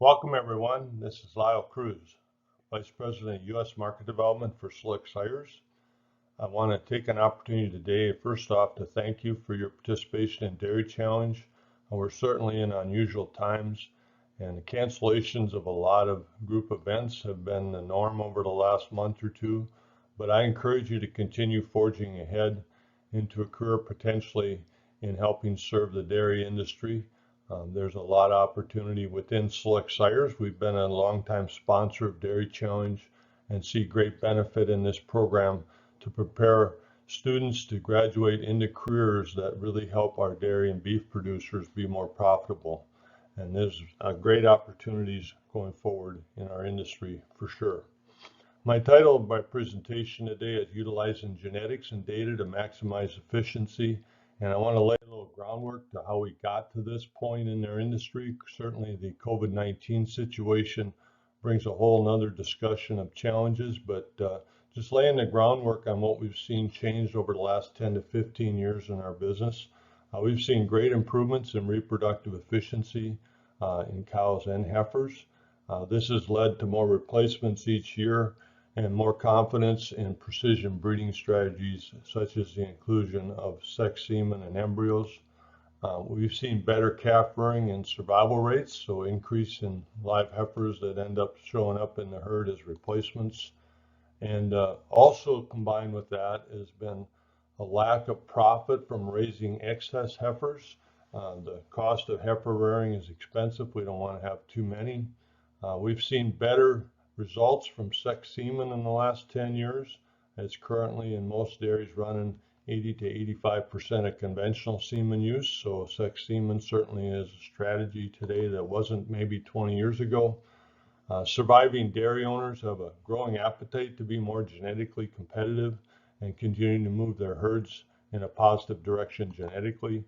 Welcome everyone. This is Lyle Kruse, Vice President of U.S. Market Development for Select Sires. I want to take an opportunity today, first off, to thank you for your participation in Dairy Challenge. We're certainly in unusual times, and the cancellations of a lot of group events have been the norm over the last month or two. But I encourage you to continue forging ahead into a career potentially in helping serve the dairy industry. There's a lot of opportunity within Select Sires. We've been a longtime sponsor of Dairy Challenge and see great benefit in this program to prepare students to graduate into careers that really help our dairy and beef producers be more profitable. And there's great opportunities going forward in our industry for sure. My title of my presentation today is Utilizing Genetics and Data to Maximize Efficiency. And I want to lay a little groundwork to how we got to this point in their industry. Certainly the COVID-19 situation brings a whole nother discussion of challenges, but just laying the groundwork on what we've seen change over the last 10 to 15 years in our business. We've seen great improvements in reproductive efficiency in cows and heifers. This has led to more replacements each year and more confidence in precision breeding strategies, such as the inclusion of sex semen and embryos. We've seen better calf rearing and survival rates, so increase in live heifers that end up showing up in the herd as replacements. And also combined with that has been a lack of profit from raising excess heifers. The cost of heifer rearing is expensive. We don't want to have too many. We've seen better results from sex semen in the last 10 years. It's currently in most dairies running 80 to 85% of conventional semen use. So sex semen certainly is a strategy today that wasn't maybe 20 years ago. Surviving dairy owners have a growing appetite to be more genetically competitive and continuing to move their herds in a positive direction genetically.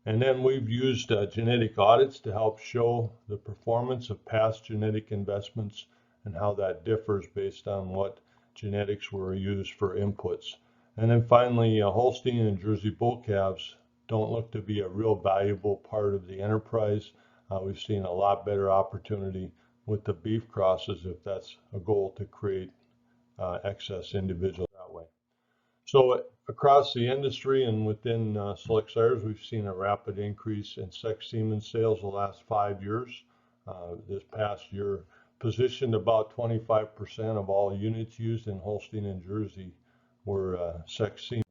And then we've used genetic audits to help show the performance of past genetic investments and how that differs based on what genetics were used for inputs. And then finally, Holstein and Jersey bull calves don't look to be a real valuable part of the enterprise. We've seen a lot better opportunity with the beef crosses if that's a goal to create excess individuals that way. So across the industry and within Select Sires, we've seen a rapid increase in sex semen sales the last 5 years. This past year, positioned about 25% of all units used in Holstein and Jersey were sex semen.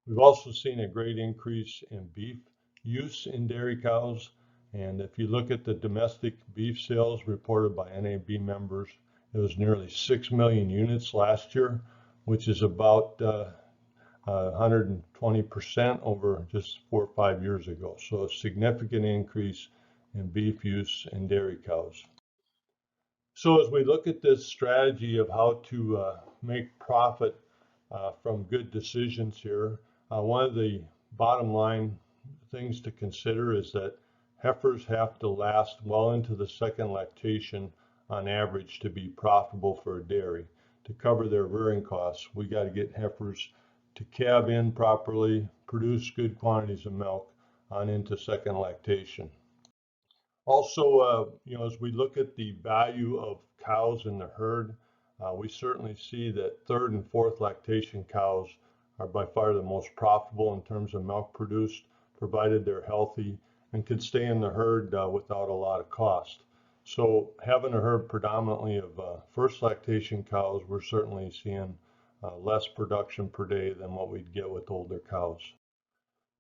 We've also seen a great increase in beef use in dairy cows. And if you look at the domestic beef sales reported by NAB members, it was nearly 6 million units last year, which is about 120% over just 4 or 5 years ago. So a significant increase in beef use in dairy cows. So as we look at this strategy of how to make profit from good decisions here, one of the bottom line things to consider is that heifers have to last well into the second lactation on average to be profitable for a dairy. To cover their rearing costs, we got to get heifers to calve in properly, produce good quantities of milk on into second lactation. Also, as we look at the value of cows in the herd, we certainly see that third and fourth lactation cows are by far the most profitable in terms of milk produced, provided they're healthy and can stay in the herd without a lot of cost. So having a herd predominantly of first lactation cows, we're certainly seeing less production per day than what we'd get with older cows.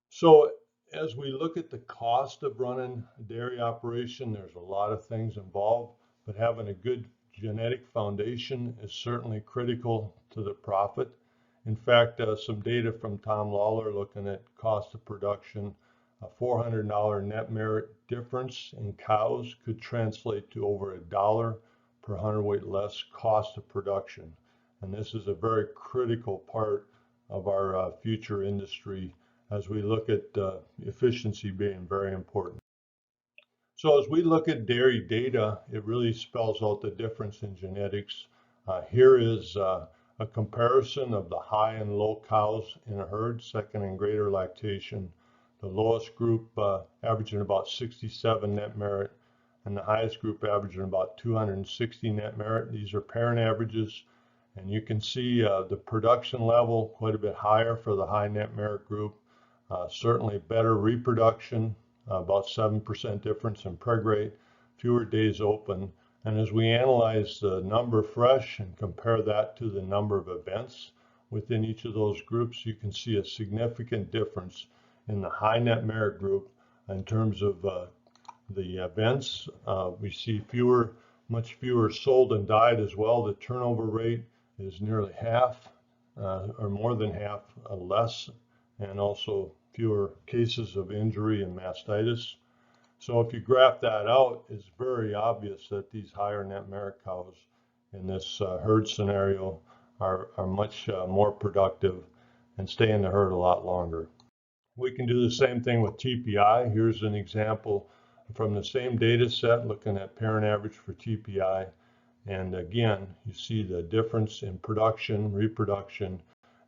So as we look at the cost of running a dairy operation, there's a lot of things involved, but having a good genetic foundation is certainly critical to the profit. In fact, some data from Tom Lawler looking at cost of production, a $400 net merit difference in cows could translate to over $1 per hundredweight less cost of production. And this is a very critical part of our future industry as we look at efficiency being very important. So as we look at dairy data, it really spells out the difference in genetics. Here is a comparison of the high and low cows in a herd, second and greater lactation. The lowest group averaging about 67 net merit, and the highest group averaging about 260 net merit. These are parent averages, and you can see the production level quite a bit higher for the high net merit group. Certainly better reproduction, about 7% difference in preg rate, fewer days open. And as we analyze the number fresh and compare that to the number of events within each of those groups, you can see a significant difference in the high net merit group in terms of the events. We see much fewer sold and died as well. The turnover rate is nearly half, or more than half less, and also fewer cases of injury and mastitis. So if you graph that out, it's very obvious that these higher net merit cows in this herd scenario are much more productive and stay in the herd a lot longer. We can do the same thing with TPI. Here's an example from the same data set looking at parent average for TPI. And again, you see the difference in production, reproduction,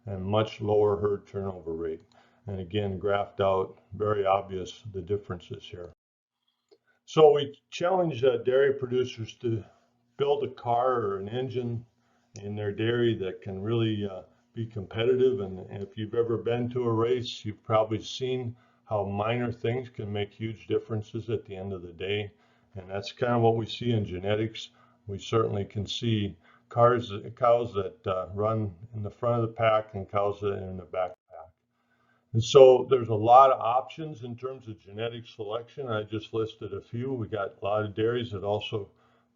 and much lower herd turnover rate. And again, graphed out, very obvious the differences here. So we challenge dairy producers to build a car or an engine in their dairy that can really be competitive. And if you've ever been to a race, you've probably seen how minor things can make huge differences at the end of the day. And that's kind of what we see in genetics. We certainly can see cows that run in the front of the pack and cows that are in the back. And so there's a lot of options in terms of genetic selection. I just listed a few. We got a lot of dairies that also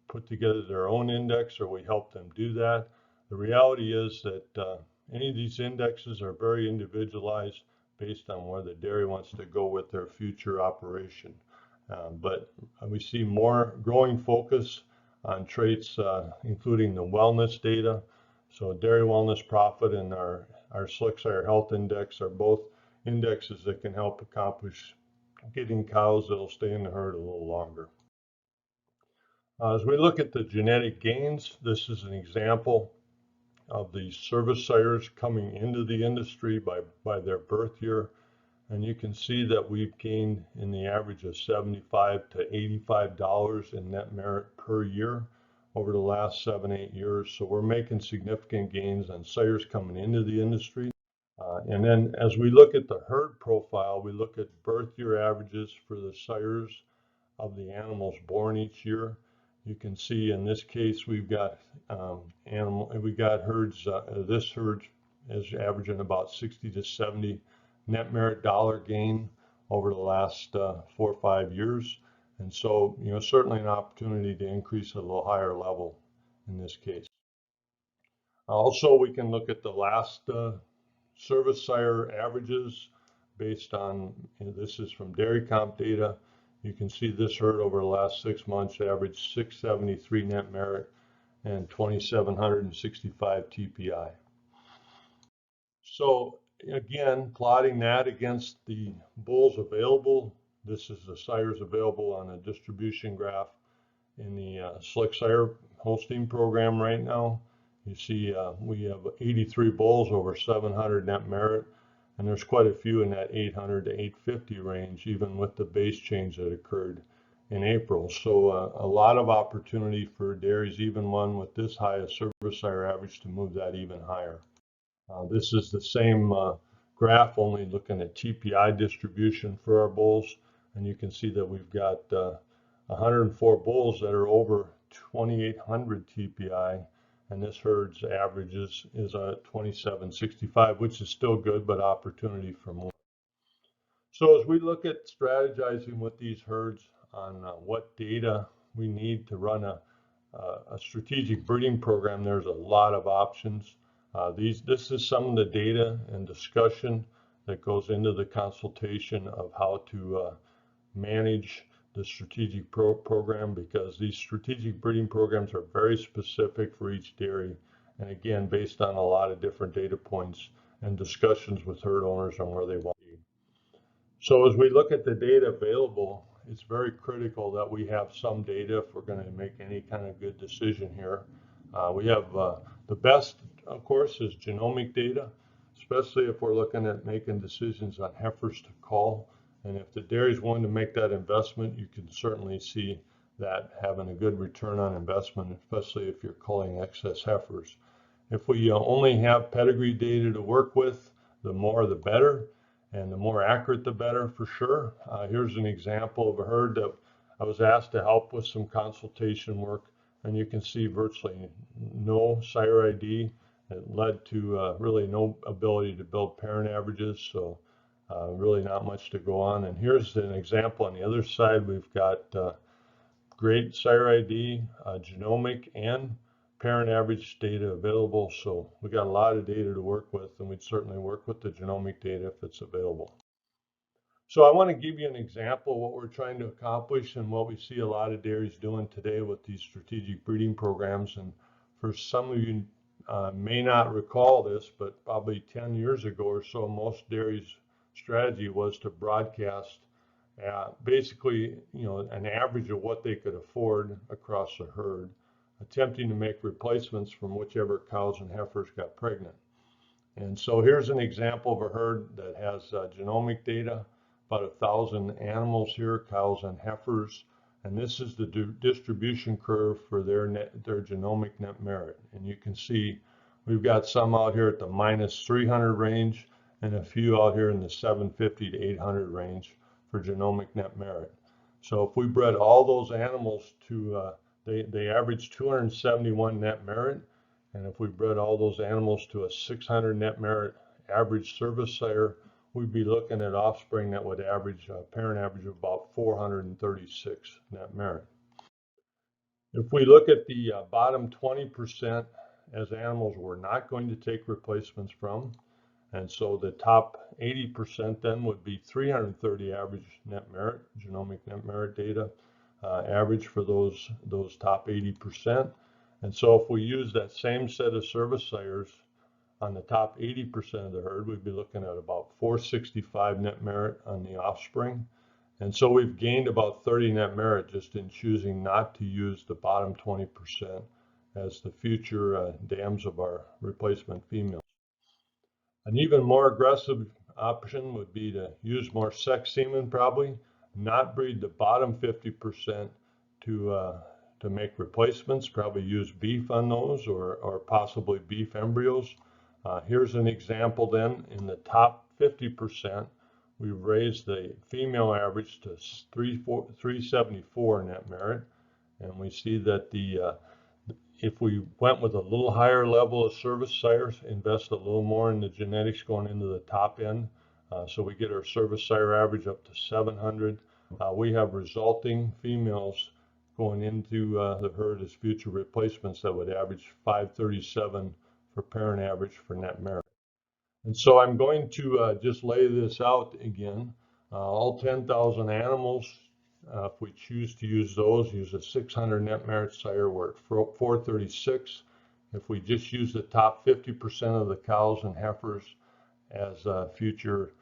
put together their own index, or we help them do that. The reality is that any of these indexes are very individualized based on where the dairy wants to go with their future operation. But we see more growing focus on traits, including the wellness data. So dairy wellness profit and our Slick Sire Health Index are both indexes that can help accomplish getting cows that'll stay in the herd a little longer. As we look at the genetic gains, this is an example of the service sires coming into the industry by their birth year. And you can see that we've gained in the average of $75 to $85 in net merit per year over the last 7-8 years. So we're making significant gains on sires coming into the industry. And then as we look at the herd profile, we look at birth year averages for the sires of the animals born each year. You can see in this case we've got herds. This herd is averaging about 60 to 70 net merit dollar gain over the last 4 or 5 years. And so, certainly an opportunity to increase at a little higher level in this case. Also, we can look at the last service sire averages based on, this is from Dairy Comp data. You can see this herd over the last 6 months averaged 673 net merit and 2,765 TPI. So again, plotting that against the bulls available, this is the sires available on a distribution graph in the Slick Sire Holstein program right now. You see we have 83 bulls over 700 net merit, and there's quite a few in that 800 to 850 range, even with the base change that occurred in April. So a lot of opportunity for dairies, even one with this high a service sire average, to move that even higher. This is the same graph, only looking at TPI distribution for our bulls, and you can see that we've got 104 bulls that are over 2,800 TPI, and this herd's average is 2,765, which is still good, but opportunity for more. So as we look at strategizing with these herds on what data we need to run a strategic breeding program, there's a lot of options. This is some of the data and discussion that goes into the consultation of how to manage the strategic program, because these strategic breeding programs are very specific for each dairy, and again based on a lot of different data points and discussions with herd owners on where they want to be. So as we look at the data available, it's very critical that we have some data if we're going to make any kind of good decision here. We have the best, of course, is genomic data, especially if we're looking at making decisions on heifers to cull. And if the dairy is willing to make that investment, you can certainly see that having a good return on investment, especially if you're culling excess heifers. If we only have pedigree data to work with, the more the better, and the more accurate the better for sure. Here's an example of a herd that I was asked to help with some consultation work, and you can see virtually no sire ID. It led to really no ability to build parent averages, so really not much to go on. And here's an example on the other side. We've got great sire ID, genomic, and parent average data available. So we got a lot of data to work with, and we'd certainly work with the genomic data if it's available. So I want to give you an example of what we're trying to accomplish and what we see a lot of dairies doing today with these strategic breeding programs. And for some of you may not recall this, but probably 10 years ago or so, most dairies' strategy was to broadcast basically, an average of what they could afford across the herd, attempting to make replacements from whichever cows and heifers got pregnant. And so here's an example of a herd that has genomic data, about 1,000 animals here, cows and heifers, and this is the distribution curve for their genomic net merit. And you can see we've got some out here at the -300 range and a few out here in the 750 to 800 range for genomic net merit. So if we bred all those animals to, they average 271 net merit, and if we bred all those animals to a 600 net merit average service sire, we'd be looking at offspring that would average a parent average of about 436 net merit. If we look at the bottom 20% as animals we're not going to take replacements from, and so the top 80% then would be 330 average net merit, genomic net merit data, average for those top 80%. And so if we use that same set of service sires on the top 80% of the herd, we'd be looking at about 465 net merit on the offspring. And so we've gained about 30 net merit just in choosing not to use the bottom 20% as the future dams of our replacement females. An even more aggressive option would be to use more sex semen, probably not breed the bottom 50% to make replacements, probably use beef on those or possibly beef embryos. Here's an example then. In the top 50%, we've raised the female average to 374 net merit, and we see that if we went with a little higher level of service sires, invest a little more in the genetics going into the top end, so we get our service sire average up to 700. We have resulting females going into the herd as future replacements that would average 537 for parent average for net merit. And so I'm going to just lay this out again. All 10,000 animals, if we choose to use those, use a 600 net merit sire, we're at 436. If we just use the top 50% of the cows and heifers as future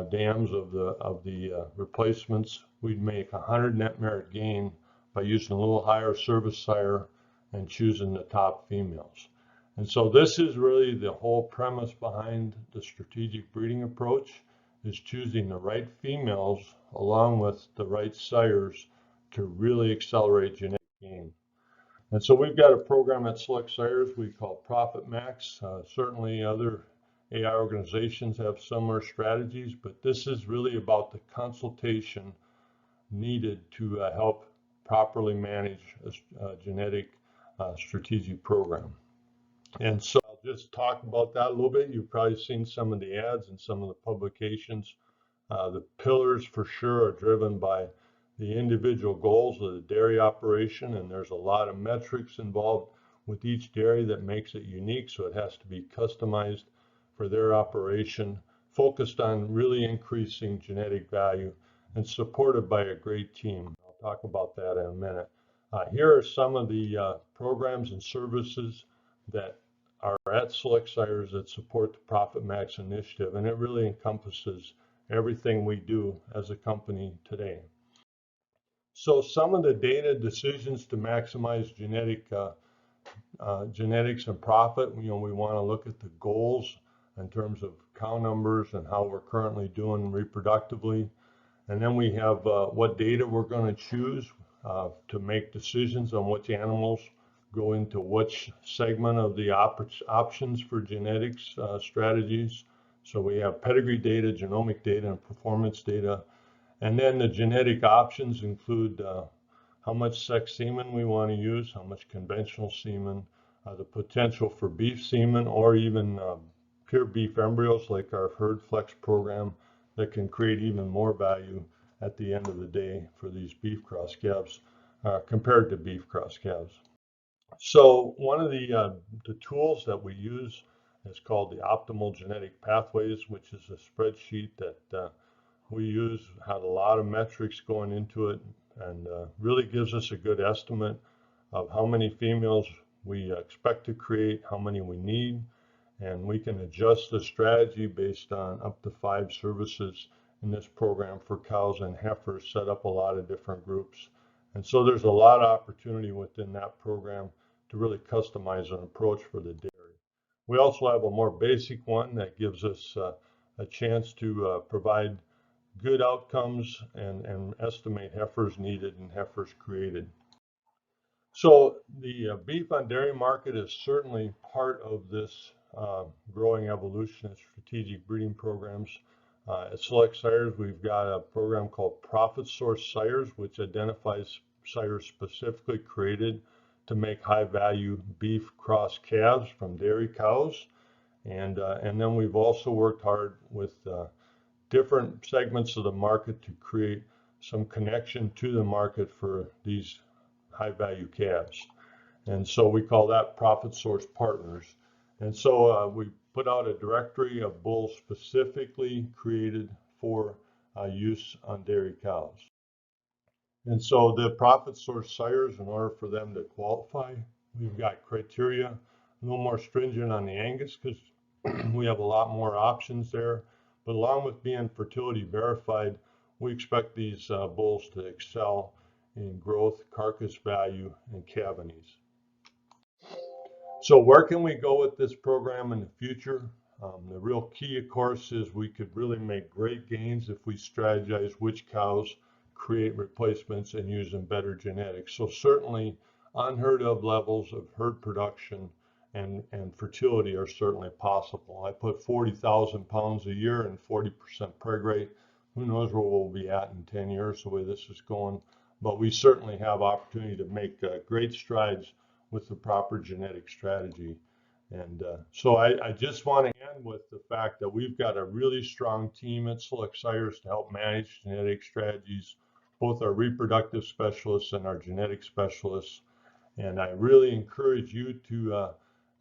dams of the replacements, we'd make 100 net merit gain by using a little higher service sire and choosing the top females. And so this is really the whole premise behind the strategic breeding approach, is choosing the right females along with the right sires to really accelerate genetic gain. And so we've got a program at Select Sires we call Profit Max. Certainly other AI organizations have similar strategies, but this is really about the consultation needed to help properly manage a genetic strategic program. And so I'll just talk about that a little bit. You've probably seen some of the ads and some of the publications. The pillars for sure are driven by the individual goals of the dairy operation, and there's a lot of metrics involved with each dairy that makes it unique, so it has to be customized for their operation, focused on really increasing genetic value and supported by a great team. I'll talk about that in a minute. Here are some of the programs and services that are at Select Sires that support the Profit Max initiative, and it really encompasses everything we do as a company today. So some of the data decisions to maximize genetics and profit, we want to look at the goals in terms of cow numbers and how we're currently doing reproductively. And then we have what data we're going to choose. to make decisions on which animals go into which segment of the options for genetics strategies. So we have pedigree data, genomic data, and performance data. And then the genetic options include how much sex semen we want to use, how much conventional semen, the potential for beef semen, or even pure beef embryos like our Herd Flex program that can create even more value at the end of the day for these beef cross calves compared to beef cross calves. So one of the tools that we use is called the Optimal Genetic Pathways, which is a spreadsheet that we use, had a lot of metrics going into it, and really gives us a good estimate of how many females we expect to create, how many we need, and we can adjust the strategy based on up to 5 services in this program for cows and heifers, set up a lot of different groups. And so there's a lot of opportunity within that program to really customize an approach for the dairy. We also have a more basic one that gives us a chance to provide good outcomes and estimate heifers needed and heifers created. So the beef on dairy market is certainly part of this growing evolution of strategic breeding programs. At Select Sires, we've got a program called Profit Source Sires, which identifies sires specifically created to make high value beef cross calves from dairy cows. And then we've also worked hard with different segments of the market to create some connection to the market for these high value calves. And so we call that Profit Source Partners. And so we put out a directory of bulls specifically created for use on dairy cows. And so the Profit Source sires, in order for them to qualify, we've got criteria a little more stringent on the Angus because we have a lot more options there. But along with being fertility verified, we expect these bulls to excel in growth, carcass value, and cavities. So where can we go with this program in the future? The real key, of course, is we could really make great gains if we strategize which cows create replacements and use them better genetics. So certainly unheard of levels of herd production and fertility are certainly possible. I put 40,000 pounds a year and 40% preg rate. Who knows where we'll be at in 10 years the way this is going. But we certainly have opportunity to make great strides with the proper genetic strategy. And so I just want to end with the fact that we've got a really strong team at Select Sires to help manage genetic strategies, both our reproductive specialists and our genetic specialists. And I really encourage you to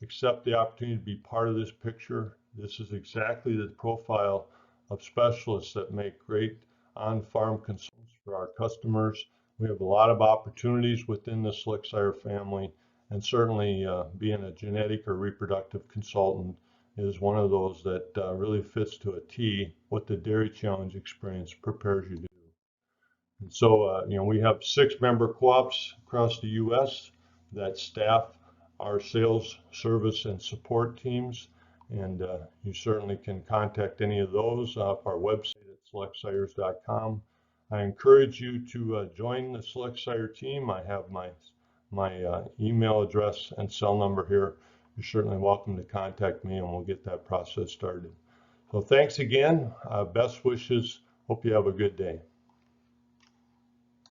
accept the opportunity to be part of this picture. This is exactly the profile of specialists that make great on-farm consultants for our customers. We have a lot of opportunities within the Select Sire family, and certainly being a genetic or reproductive consultant is one of those that really fits to a T what the Dairy Challenge experience prepares you to do. And so, we have 6 member co-ops across the U.S. that staff our sales, service, and support teams. And you certainly can contact any of those off our website at selectsires.com. I encourage you to join the Select Sire team. I have my email address and cell number here. You're certainly welcome to contact me and we'll get that process started. So thanks again. Best wishes. Hope you have a good day.